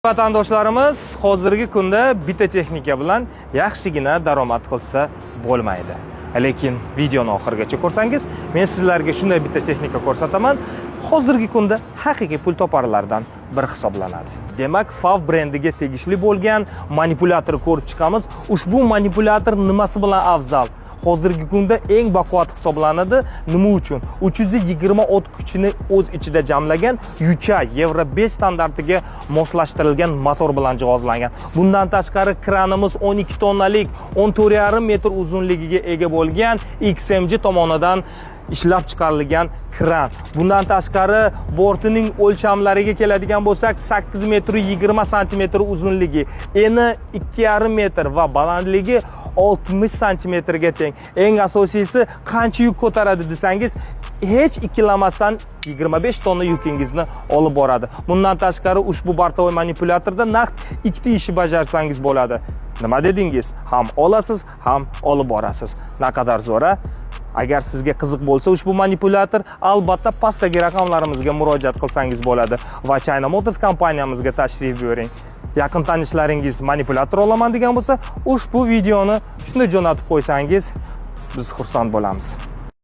Vatandoshlarimiz hozirgi kunda bitta texnika bilan yaxshigina daromad qilsa bo'lmaydi. Lekin videoni oxirigacha ko'rsangiz, men sizlarga shunday bitta texnika ko'rsataman. Hozirgi kunda haqiqiy pul toparlardan biri hisoblanadi. Demak, FAV brendiga tegishli bo'lgan manipulyatorni ko'rib chiqamiz. Ushbu manipulyator nimasi bilan afzal? Hozirgi kunda eng baquvvat hisoblanadi. Nima uchun? 320 ot kuchini o'z ichida jamlagan Yuchai Euro 5 standartiga moslashtirilgan motor bilan jihozlangan. Bundan tashqari kranimiz 12 tonnalik, 14,5 metr uzunligiga ega bo'lgan XMG tomonidan ishlab chiqarilgan kran. Bundan tashqari bortining o'lchamlariga keladigan bo'lsak, 8 metr 20 sm uzunligi, eni 2,5 metr va balandligi 60 sm ga teng. Eng asosiysi, qancha yuk ko'taradi desangiz, hech ikkilamasdan 25 tonna yukingizni olib boradi. Bundan tashqari ushbu bartovoy manipulyatorda naqd ikkita ishni bajarsangiz bo'ladi. Nima dedingiz? Ham olasiz, ham olib borasiz. Naqadar zo'r. Agar sizga qiziq bo'lsa ushbu manipulyator, albatta pastdagi raqamlarimizga murojaat qilsangiz bo'ladi va China Motors kompaniyamizga tashrif buyuring. Yaqin tanishlaringiz manipulyator olaman degan bo'lsa, ushbu videoni shunday jo'natib qo'ysangiz, biz xursand bo'lamiz.